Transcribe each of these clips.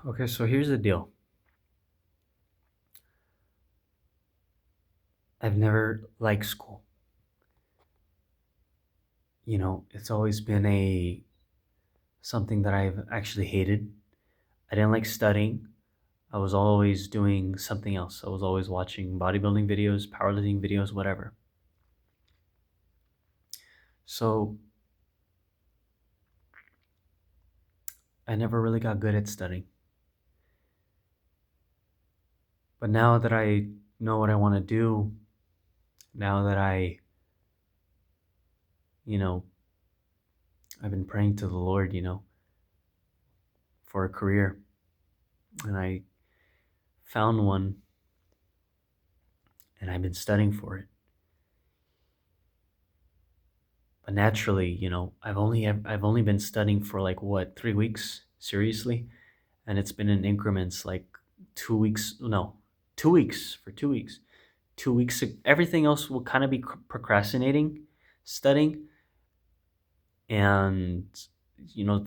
Okay, so here's the deal. I've never liked school. It's always been a something that I've actually hated. I didn't like studying. I was always doing something else. I was always watching bodybuilding videos, powerlifting videos, whatever. So I never really got good at studying. But now that I know what I want to do, now that you know, I've been praying to the Lord, for a career, and I found one, and I've been studying for it. But naturally, I've only been studying for like what, 3 weeks seriously, and it's been in increments like 2 weeks. No, 2 weeks for 2 weeks. 2 weeks. Everything else will kind of be procrastinating, studying, and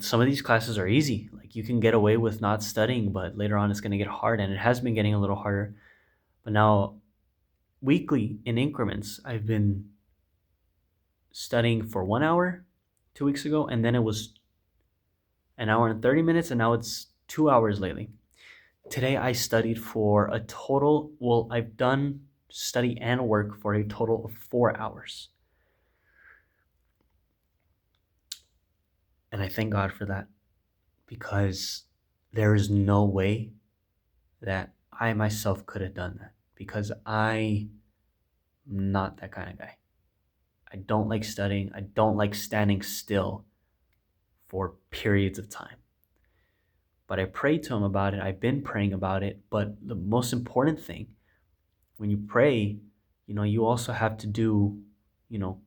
some of these classes are easy. Like you can get away with not studying, but later on it's going to get hard, and it has been getting a little harder. But now, weekly in increments, I've been studying for 1 hour 2 weeks ago, and then it was an hour and 30 minutes, and now it's 2 hours lately. Today I studied for a total, well, I've done study and work for a total of 4 hours. And I thank God for that, because there is no way that I myself could have done that, because I'm not that kind of guy. I don't like studying. I don't like standing still for periods of time. But I prayed to him about it. I've been praying about it. But the most important thing, when you pray, you also have to do, you know,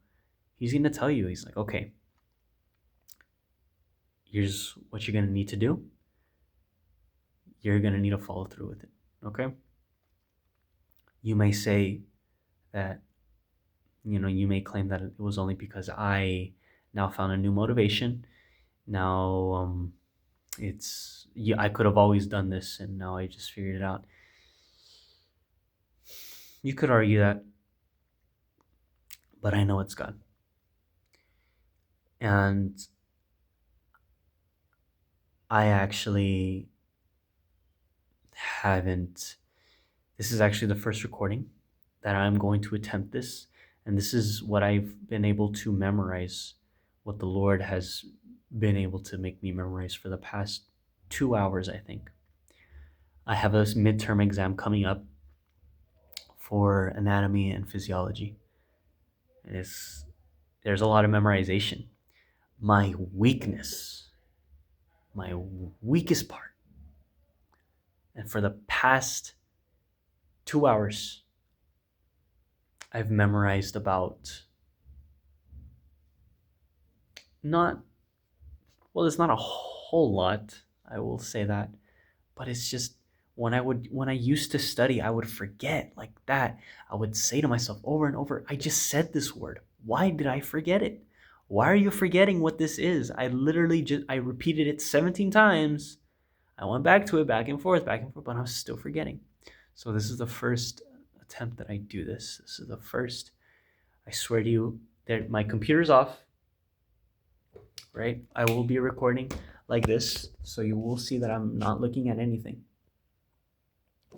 he's going to tell you, he's like, okay, here's what you're going to need to do. You're going to need to follow through with it. Okay? You may say that, you may claim that it was only because I now found a new motivation. Now, it's, yeah, I could have always done this and now I just figured it out. You could argue that, but I know it's God. And I actually haven't, this is actually the first recording that I'm going to attempt this. And this is what I've been able to memorize, what the Lord has been able to make me memorize for the past 2 hours, I think. I have a midterm exam coming up for anatomy and physiology. And there's a lot of memorization. My weakness, my weakest part. And for the past 2 hours, I've memorized about, not, well, it's not a whole lot, I will say that, but it's just when I used to study, I would forget like that. I would say to myself over and over, I just said this word. Why did I forget it? Why are you forgetting what this is? I repeated it 17 times. I went back to it, back and forth, but I'm still forgetting. So this is the first attempt that I do this. This is the first. I swear to you, that my computer's off, right? I will be recording like this, so you will see that I'm not looking at anything,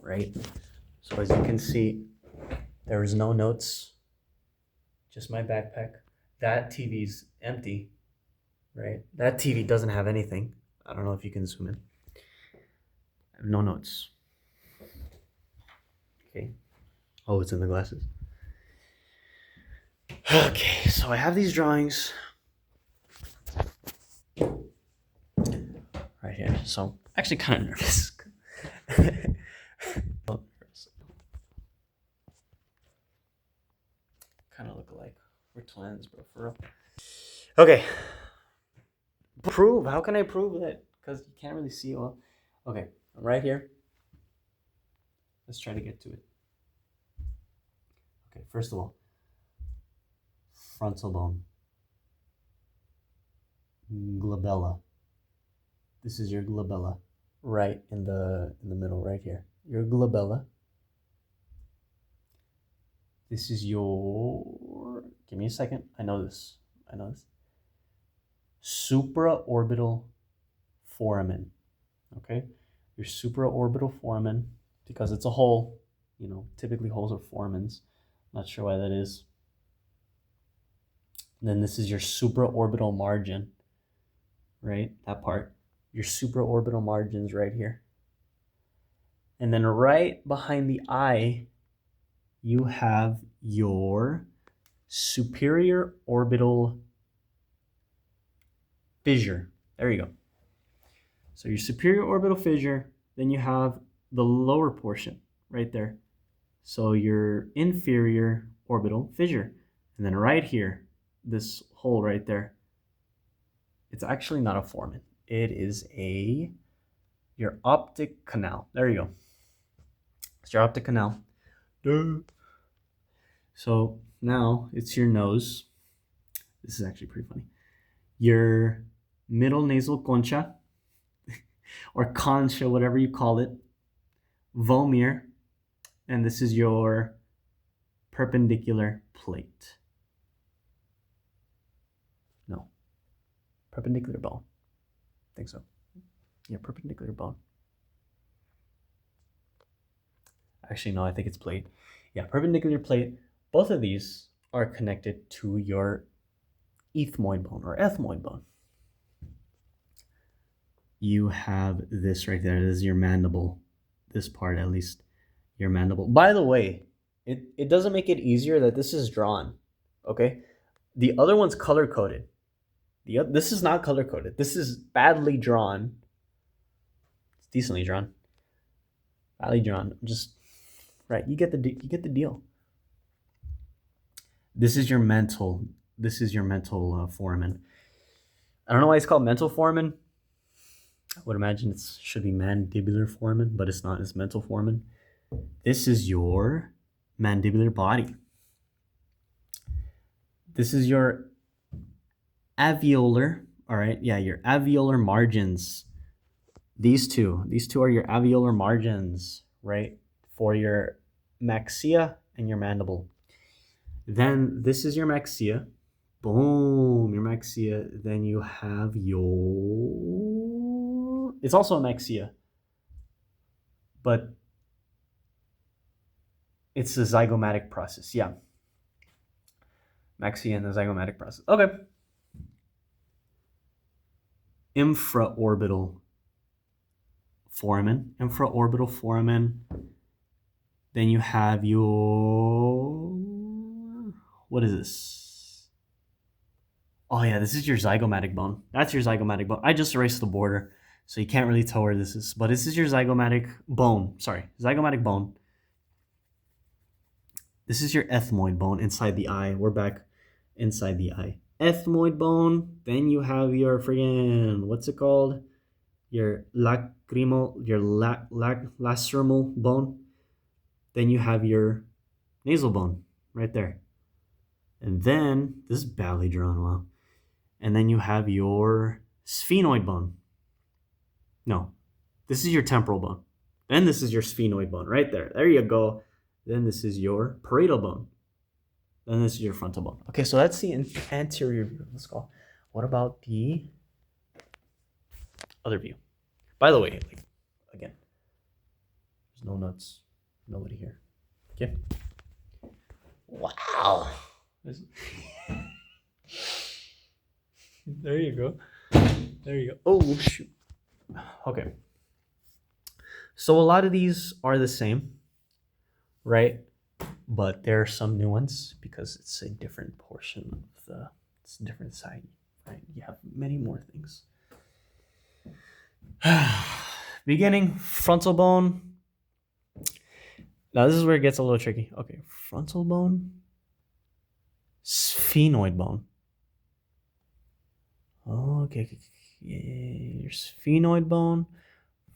right? So as you can see, there is no notes, just my backpack. That TV's empty, right? That TV doesn't have anything. I don't know if you can zoom in. I have no notes. Okay. Oh, it's in the glasses. Okay, so I have these drawings right here. So actually kind of nervous. Kind of look alike. We're twins, bro, for real. Okay. Prove. How can I prove that? Because you can't really see well. Okay, I'm right here. Let's try to get to it. Okay, first of all, frontal bone, glabella. This is your glabella. right in the middle, right here. Your glabella. This is your. Give me a second. I know this. Supraorbital foramen. Okay, your supraorbital foramen, because it's a hole. You know, typically holes are foramens. Not sure why that is. And then this is your supraorbital margin, right? That part. Your supraorbital margin's right here. And then right behind the eye, you have your superior orbital fissure. There you go. So your superior orbital fissure, then you have the lower portion right there. So your inferior orbital fissure. And then right here, this hole right there, it's actually not a foramen. It is your optic canal. There you go. It's your optic canal. So now it's your nose. This is actually pretty funny. Your middle nasal concha, or concha, whatever you call it, vomer, and this is your perpendicular plate. No, perpendicular bone. I think so. Yeah, perpendicular bone. Actually, no, I think it's plate. Yeah, perpendicular plate. Both of these are connected to your ethmoid bone or ethmoid bone. You have this right there. This is your mandible. This part, at least, your mandible. By the way, it doesn't make it easier that this is drawn. Okay, the other one's color coded. This is not color coded. This is badly drawn. It's decently drawn. Badly drawn. Just right. You get the deal. This is your mental. This is your mental foramen. I don't know why it's called mental foramen. I would imagine it should be mandibular foramen, but it's not. It's mental foramen. This is your mandibular body. This is your alveolar. All right, yeah, your alveolar margins. These two are your alveolar margins, right, for your maxilla and your mandible. Then this is your maxilla. Boom, your maxilla. Then you have your. It's also a maxilla, but it's a zygomatic process. Yeah, maxilla and the zygomatic process. Okay. Infraorbital foramen. Infraorbital foramen. Then you have your. What is this? Oh yeah, this is your zygomatic bone. That's your zygomatic bone. I just erased the border, so you can't really tell where this is. But this is your zygomatic bone. Sorry, zygomatic bone. This is your ethmoid bone inside the eye. We're back inside the eye. Ethmoid bone. Then you have your friggin', what's it called? Your lacrimal, your lacrimal bone. Then you have your nasal bone right there. And then, this is badly drawn, wow. And then you have your sphenoid bone. No, this is your temporal bone. Then this is your sphenoid bone right there. There you go. Then this is your parietal bone. Then this is your frontal bone. Okay, so that's the anterior view of the skull. What about the other view? By the way, like, again, there's no nuts, nobody here. Okay. Wow. There you go. There you go. Oh, shoot. Okay. So a lot of these are the same, right? But there are some new ones because it's a different portion of it's a different side, right? You have many more things. Beginning, frontal bone. Now this is where it gets a little tricky. Okay, frontal bone, sphenoid bone. Okay, yeah, your sphenoid bone,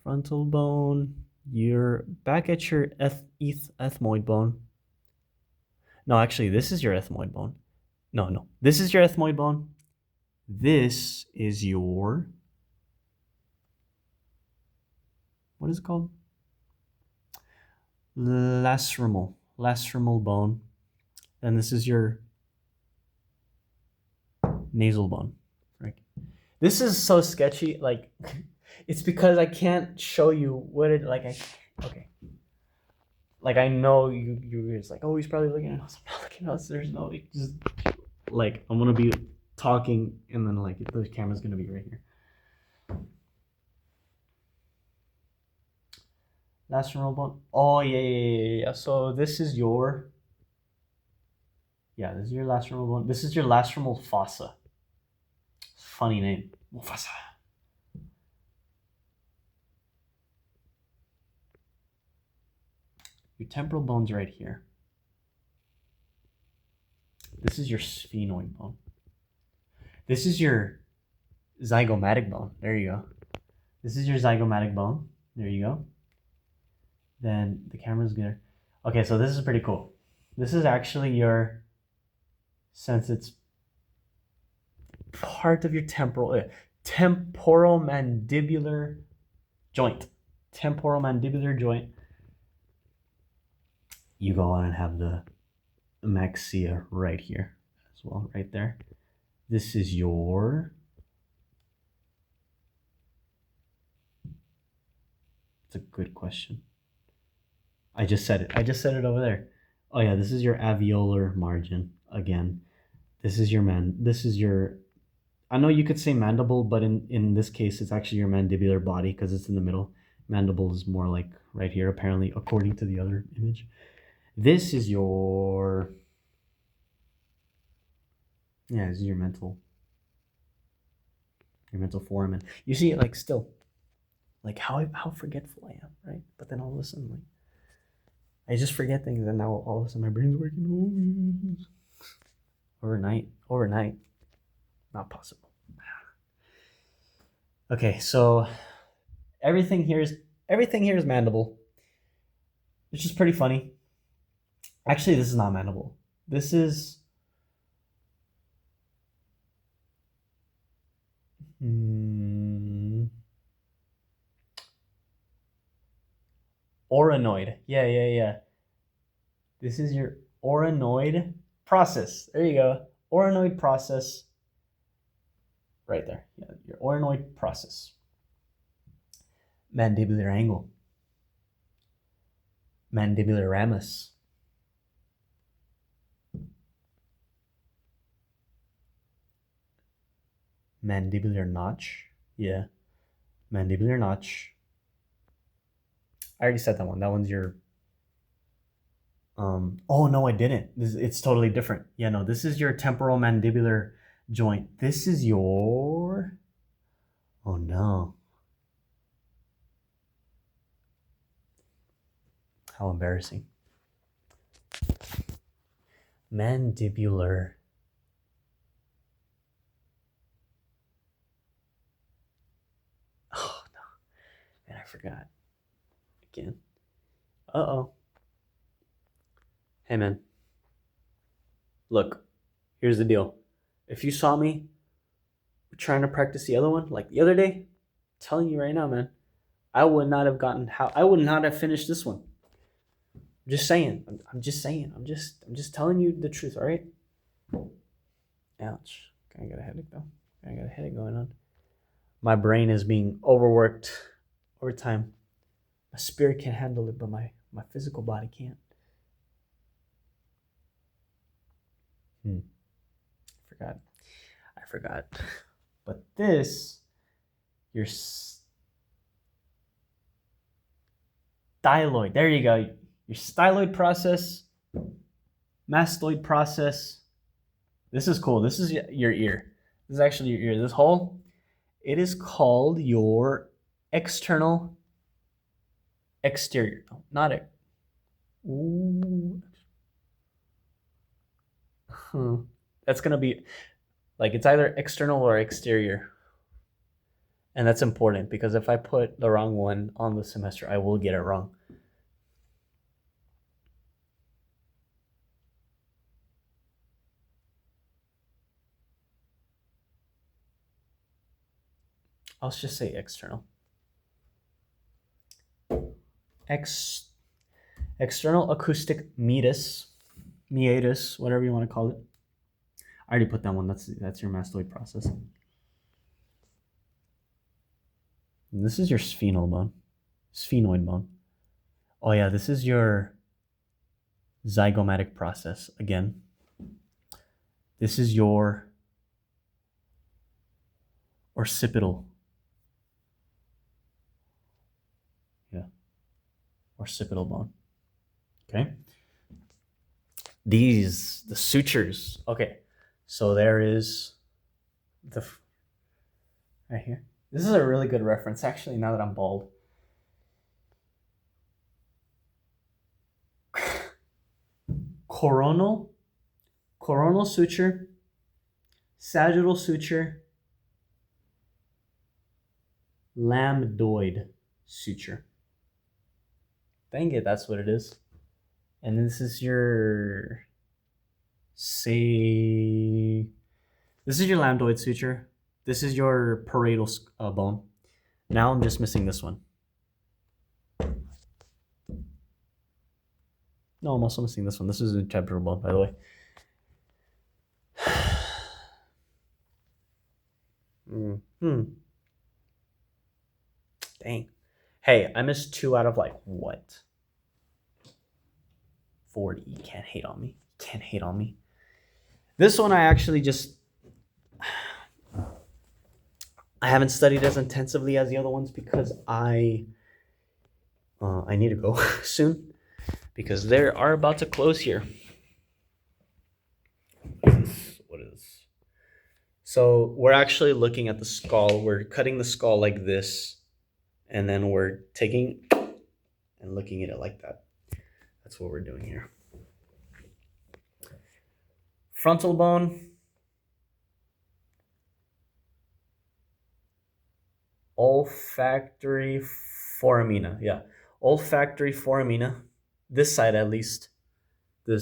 frontal bone. You're back at your ethmoid bone. No, actually, this is your ethmoid bone. No, this is your ethmoid bone. This is your what is it called? Lacrimal bone. And this is your nasal bone. Right. This is so sketchy. Like, it's because I can't show you what it like. Okay. Like, I know you're just like, oh, he's probably looking at us. I'm not looking at us. There's no just like I'm gonna be talking, and then like the camera's gonna be right here. Lacrimal bone. Oh yeah. So this is your this is your lacrimal bone. This is your lacrimal fossa. Funny name. Fossa. Your temporal bone's right here. This is your sphenoid bone. This is your zygomatic bone. There you go. This is your zygomatic bone. There you go. Then the camera's gonna. Okay, so this is pretty cool. This is actually your, since it's part of your temporal mandibular joint. Temporal mandibular joint. You go on and have the maxilla right here as well, right there. This is your. It's a good question. I just said it. I just said it over there. Oh yeah, this is your alveolar margin again. This is your. I know you could say mandible, but in this case, it's actually your mandibular body because it's in the middle. Mandible is more like right here, apparently, according to the other image. This is your. Yeah, this is your mental foramen. You see it like still, like how forgetful I am, right? But then all of a sudden, like, I just forget things, and now all of a sudden my brain's working. Overnight, not possible. Okay, so everything here is mandible, which is pretty funny. Actually, this is not mandible. This is orinoid. Yeah. This is your orinoid process. There you go. Orinoid process. Right there. Yeah, your orinoid process. Mandibular angle. Mandibular ramus. Mandibular notch. Yeah. Mandibular notch. I already said that one. That one's your. Oh no, I didn't. It's totally different. Yeah, no, this is your temporal mandibular joint. This is your. Oh no. How embarrassing. Mandibular. Oh no. Man, I forgot. Again. Uh-oh. Hey man. Look, here's the deal. If you saw me trying to practice the other one, like the other day, I'm telling you right now, man, I would not have finished this one. I'm just saying. I'm just saying. I'm just telling you the truth, all right? Ouch. I got a headache though. I got a headache going on. My brain is being overworked over time. My spirit can handle it, but my physical body can't. I forgot. But this, your styloid. There you go. Your styloid process, mastoid process. This is cool. This is your ear. This is actually your ear. This hole, it is called your external exterior. No, not it. Ooh. That's going to be like, it's either external or exterior. And that's important because if I put the wrong one on the semester, I will get it wrong. I'll just say external. ex, external acoustic meatus, whatever you want to call it. I already put that one. That's your mastoid process. And this is your sphenoid bone. Oh yeah, this is your zygomatic process again. This is your occipital. Yeah, occipital bone. Okay. The sutures. Okay, so there is right here. This is a really good reference, actually, now that I'm bald. Coronal suture, sagittal suture, lambdoid suture. Dang it, that's what it is. And this is your lambdoid suture. This is your parietal bone. Now I'm just missing this one. No, I'm also missing this one. This is a temporal bone, by the way. Dang. Hey, I missed 2 out of like what? 40. You can't hate on me. Can't hate on me. This one I actually just I haven't studied as intensively as the other ones because I need to go soon because they are about to close here. What is this? So we're actually looking at the skull. We're cutting the skull like this, and then we're taking and looking at it like that. That's what we're doing here. Frontal bone. Olfactory foramina. Yeah. Olfactory foramina. This side at least. It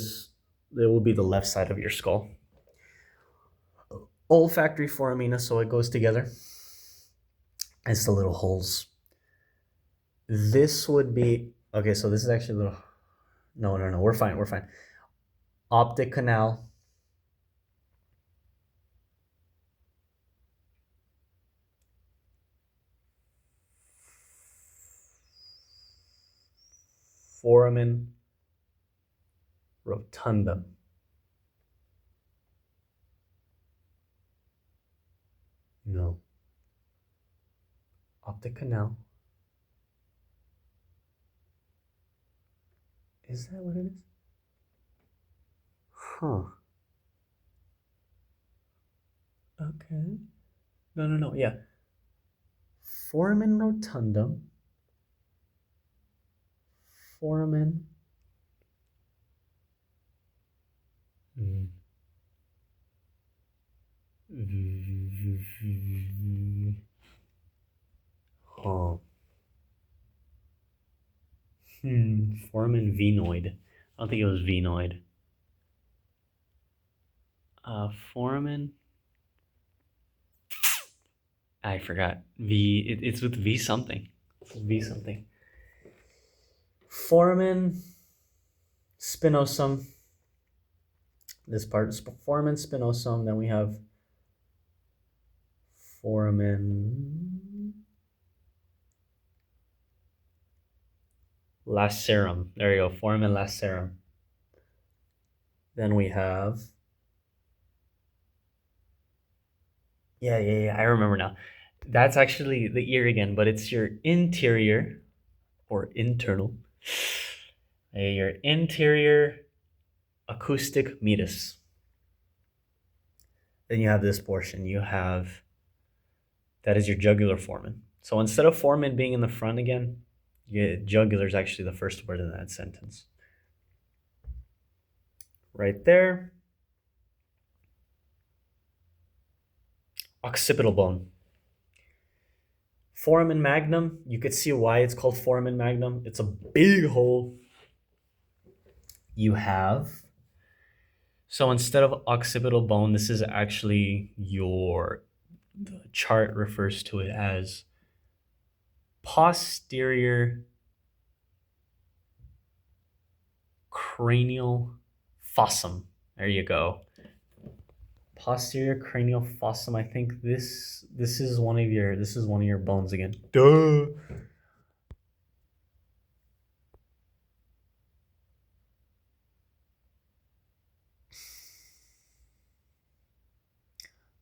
will be the left side of your skull. Olfactory foramina, so it goes together. It's the little holes. This would be okay, so this is actually a little no, we're fine. Optic canal. Foramen rotundum. No. Optic canal. Is that what it is? Huh. Okay. No. Yeah. Foramen rotundum. Foramen. Oh. Foramen venoid. I don't think it was venoid. Foramen. I forgot. It's with V something. V something. Foramen spinosum. This part is foramen spinosum. Then we have foramen lacerum. There you go. Foramen lacerum. Then we have yeah. I remember now. That's actually the ear again, but it's your interior or internal. Your interior acoustic meatus. Then you have this portion. That is your jugular foramen. So instead of foramen being in the front again, jugular is actually the first word in that sentence. Right there. Occipital bone. Foramen magnum. You could see why it's called foramen magnum. It's a big hole. So instead of occipital bone, this is actually the chart refers to it as posterior cranial fossum. There you go. Posterior cranial fossum. I think this is one of your bones again. Duh.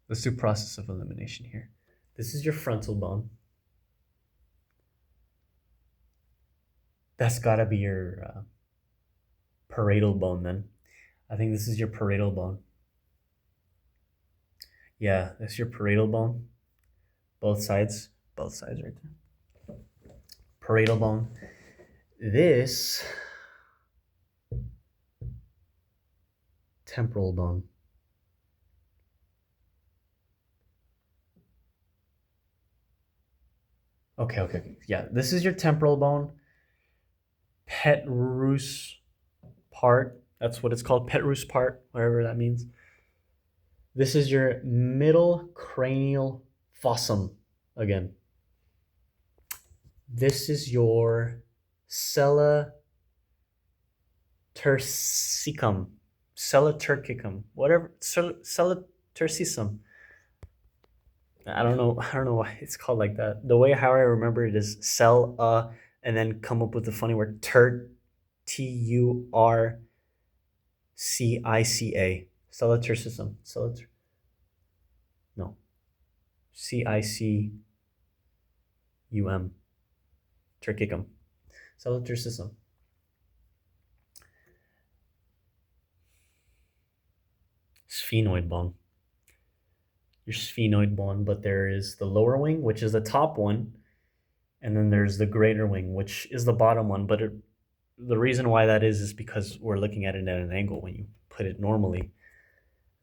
Let's do process of elimination here. This is your frontal bone. That's gotta be your parietal bone then. I think this is your parietal bone. Yeah, that's your parietal bone. Both sides right there. Parietal bone. This temporal bone. Okay. Yeah, this is your temporal bone. Petrous part. That's what it's called. Petrous part, whatever that means. This is your middle cranial fossum again. This is your sella turcicum. Sella turcicum. Whatever. Sella turcicum. I don't know why it's called like that. The way how I remember it is sell and then come up with the funny word turcica. Sella turcicum. No. CICUM. Turcicum. Sella turcicum. Sphenoid bone. Your sphenoid bone, but there is the lower wing, which is the top one, and then there's the greater wing, which is the bottom one. But the reason why that is because we're looking at it at an angle. When you put it normally,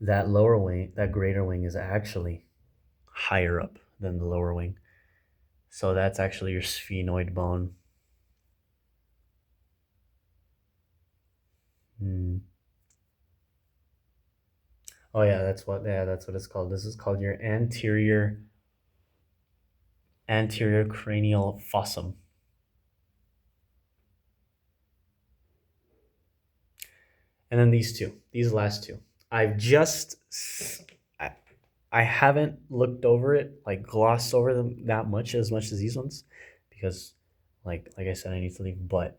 that lower wing, that greater wing, is actually higher up than the lower wing. So that's actually your sphenoid bone. Oh yeah, that's what it's called. This is called your anterior cranial fossum. And then these last two. I haven't looked over it, like glossed over them that much as these ones, because like I said, I need to leave. But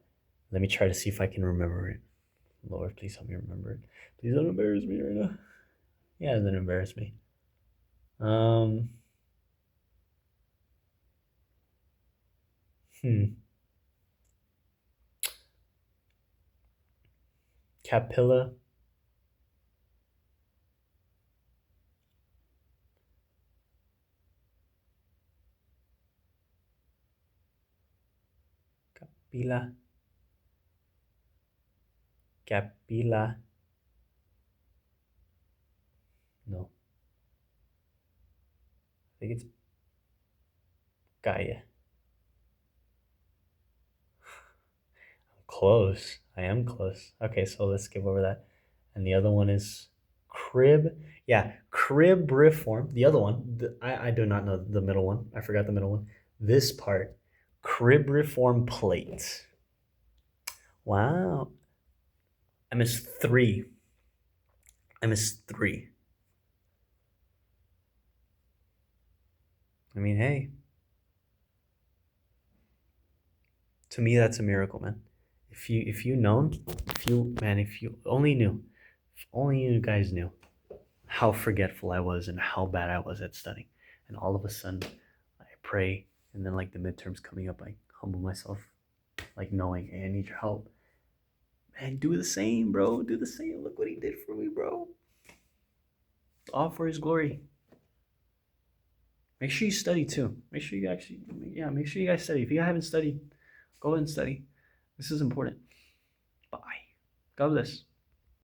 let me try to see if I can remember it. Lord, please help me remember it. Please don't embarrass me right now. Yeah, don't embarrass me. Capilla. Capilla. No. I think it's Gaia. I'm close. I am close. Okay, so let's skip over that. And the other one is crib. Yeah, cribriform. The other one, I do not know the middle one. I forgot the middle one. This part, cribriform plate. Wow. I missed three. I mean, hey. To me, that's a miracle, man. If you only knew, if only you guys knew how forgetful I was and how bad I was at studying. And all of a sudden, I pray, and then like the midterms coming up, I humble myself, like knowing, hey, I need your help. Man, do the same, bro. Do the same. Look what he did for me, bro. All for his glory. Make sure you study too. Make sure you guys study. If you haven't studied, go and study. This is important. Bye. God bless.